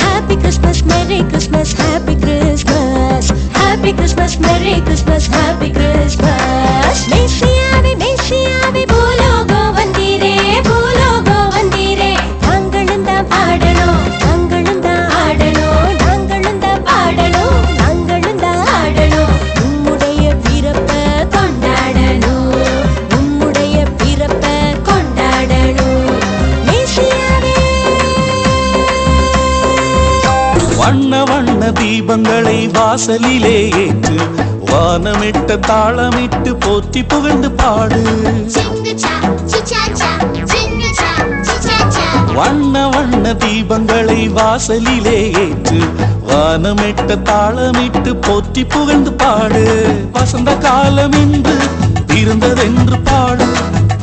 Happy Christmas, Merry Christmas, Happy Christmas. Happy Christmas, Merry Christmas, Happy Christmas. Messiaave, Messiaave, பூலோகோ வந்தீரே, பூலோகோ வந்தீரே. நாங்களும் தான் பாடணும், நாங்களும் தான் ஆடணும், நாங்களும் தான் பாடணும், நாங்களும் தான் ஆடணும். உம்முடைய பிறப்பை கொண்டாடணும், உம்முடைய பிறப்பை கொண்டாடணும். மேசியாவே. வண்ண வண்ண தீபங்களை வாசலிலே ஏற்று வானமிட்ட தாளமிட்டு போற்றி புகழ்ந்து பாடு. வண்ண வண்ண தீபங்களை வாசலிலே ஏற்று வானமிட்ட தாளமிட்டு போற்றி புகழ்ந்து பாடு. வசந்த காலம் என்று இருந்ததென்று பாடு.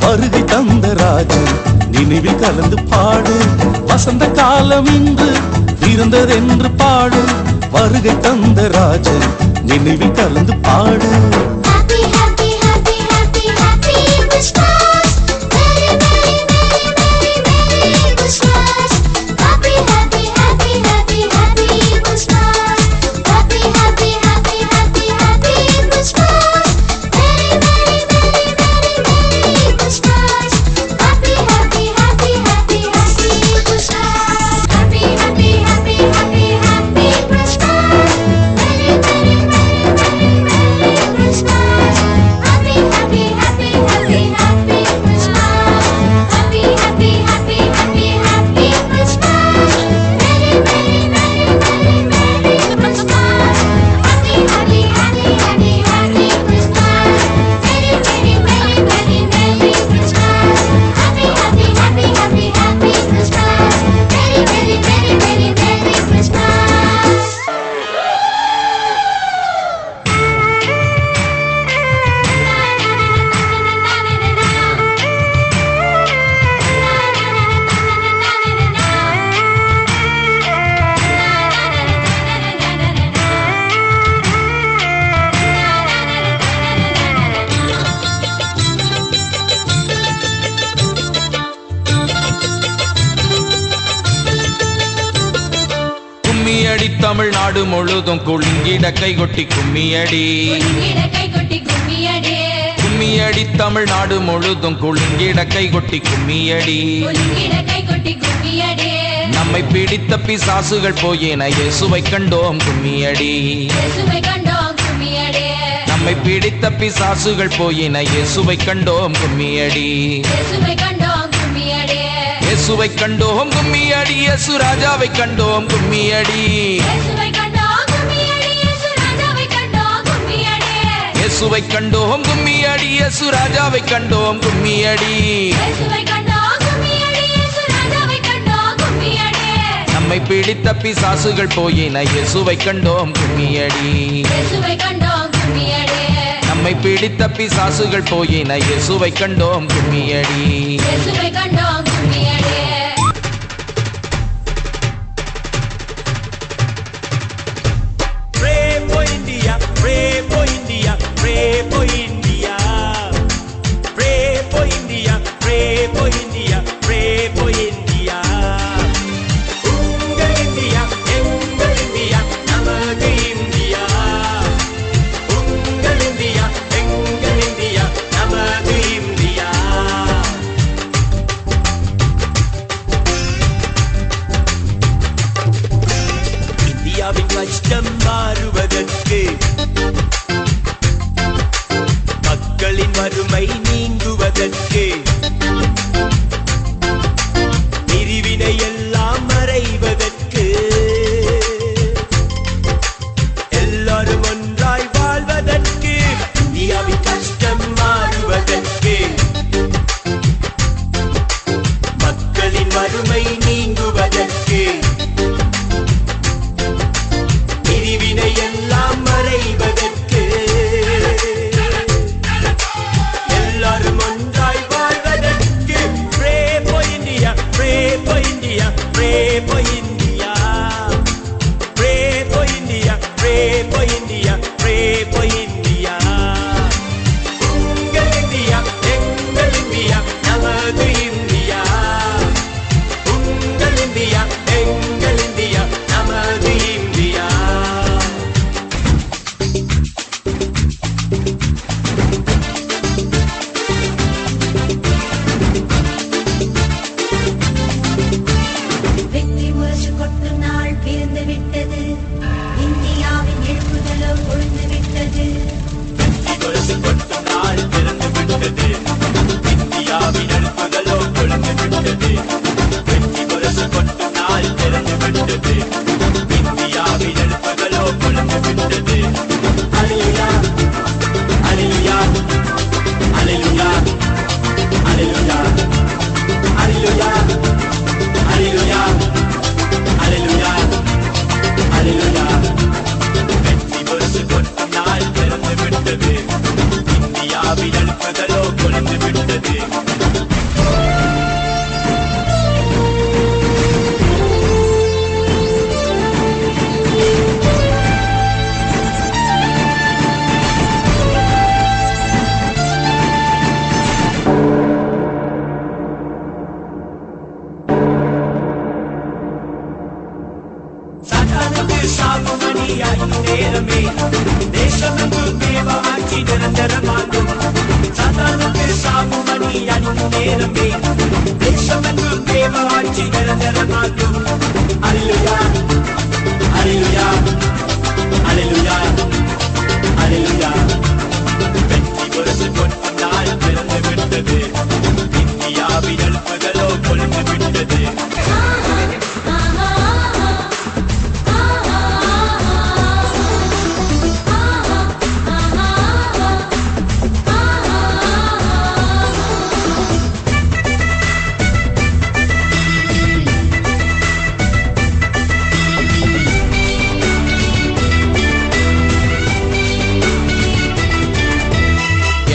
வருகை தந்த ராஜன் நினைவில் கலந்து பாடு. வசந்த காலம் என்று இருந்ததென்று பாடு. வருகை தந்த ராஜன் நினைவில் கலந்து பாடு. தமிழ்நாடு முழுதும் குலுங்கிட கைகொட்டி கும்மியடி. கும்மியடி தமிழ்நாடு முழுதும் குலுங்கிட கைகொட்டி கும்மியடி. நம்மை பிடித்த பிசாசுகள் போயின இயேசுவை கண்டோம் கும்மியடி. நம்மை பிடித்த பிசாசுகள் போயின இயேசுவை கண்டோம் கும்மியடி. இயேசுவை கண்டோம் கும்மியடி. இயேசு ராஜாவை கண்டோம் கும்மியடி. இயேசுவை கண்டோம் கும்மியடி. இயேசு ராஜாவை கண்டோம் கும்மியடி. நம்மை பிடித்த பிசாசுகள் போயின இயேசுவை கண்டோம் கும்மியடி. நம்மை பிடித்த பிசாசுகள் போயின இயேசுவை கண்டோம் கும்மியடி. கஷ்டம் மாறுவதற்கு மக்களின் வறுமை நீங்குவதற்கு பிரிவினை எல்லாம் மறைவதற்கு எல்லாரும் ஒன்றாய் வாழ்வதற்கு இந்தியாவின் கஷ்டம் மாறுவதற்கு மக்களின் வறுமை நீங்குவதற்கு எல்லாம் மறைவதற்கு எல்லாரும் ஒன்றாய் வந்து விட்டது. சாத்தானுக்கு சாபமணியாகும் நேரமே தேசமெங்கும் தேவமாட்சி நிரந்தரமாகும். சாத்தானுக்கு சாபமணியாகும் நேரமே தேசமெங்கும் தேவமாட்சி நிரந்தரமாகும். அல்லேலூயா அல்லேலூயா அல்லேலூயா அல்லேலூயா. வெற்றி முரசு கொட்டும் நாள் பிறந்து விட்டது. இந்தியாவின் எழுப்புதலோ கொழுந்து விட்டது.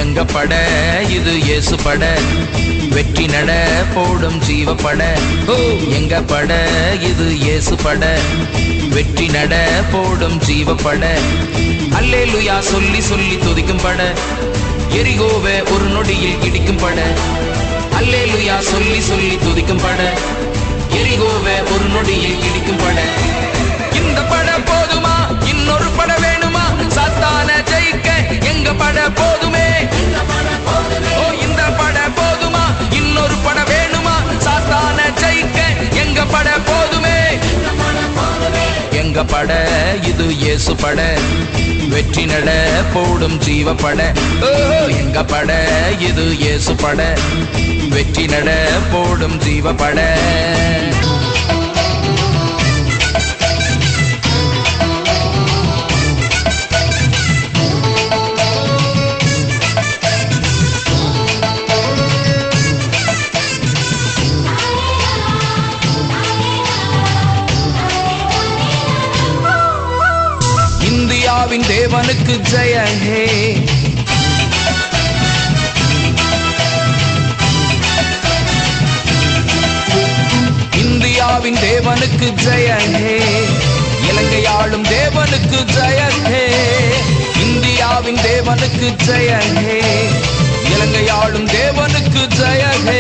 எங்க பட இது இயேசு பட வெற்றி நட போடும் ஜீவ பட. ஓ எங்க பட இது இயேசு பட வெற்றி நட போடும் ஜீவ பட. அல்லேலூயா சொல்லி சொல்லி துதிக்கும் பட எரிகோவே ஒரு நொடியில் இடிக்கும் பட. அல்லேலூயா சொல்லி சொல்லி துதிக்கும் பட எரிகோவே ஒரு நொடியில் இடிக்கும் பட. இந்த பட போதுமா இன்னொரு பட வேணுமா? சாத்தான ஜெயிக்க எங்க பட போதுமே. ஓ இந்த பட போதுமா இன்னொரு பட வேணுமா? சாத்தான ஜெயிக்க எங்க பட போதுமே. எங்க பட இது இயேசு பட வெற்றி நட போடும் ஜீவ பட. ஓ எங்க பட இது இயேசு பட வெற்றி நட போடும் ஜீவ பட. இந்தியாவின் தேவனுக்கு ஜெய ஹே. இந்தியாவின் தேவனுக்கு ஜெய ஹே. இலங்கை ஆளும் தேவனுக்கு ஜெய ஹே. இந்தியாவின் தேவனுக்கு ஜெய ஹே. இலங்கை ஆளும் தேவனுக்கு ஜெய ஹே.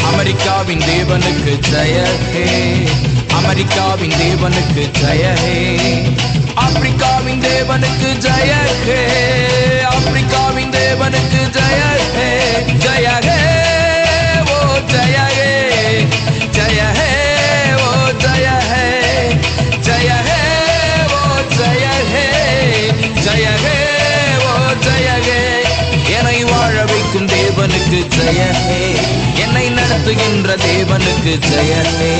அமெரிக்காவின் தேவனுக்கு ஜெய ஹே. அமெரிக்காவின் தேவனுக்கு ஜெய ஹே. ஆப்பிரிக்காவின் தேவனுக்கு ஜெய ஹே. ஆப்பிரிக்காவின் தேவனுக்கு ஜெய ஹே. ஜெய ஹே ஓ ஜெய ஹே. ஜெய ஹே ஓ ஜெய ஹே. ஜெய ஹே ஓ ஜெய ஹே. ஜெய ஹே ஓ ஜெய ஹே. என்னை வாழ வைக்கும் தேவனுக்கு ஜெய ஹே. என்னை நடத்துகின்ற தேவனுக்கு ஜெய ஹே.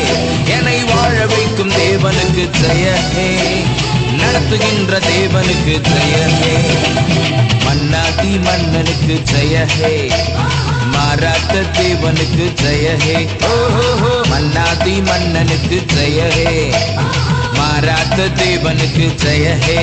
என்னை வாழ வைக்கும் தேவனுக்கு ஜெய ஹே. நடத்துகின்ற தேவனுக்கு ஜெய ஹே. மன்னாதி மன்னனுக்கு ஜெய ஹே. மாறாத்த தேவனுக்கு ஜெய ஹே. ஓஹோ மன்னாதி மன்னனுக்கு ஜெய ஹே. மாறாத்த தேவனுக்கு ஜெய ஹே.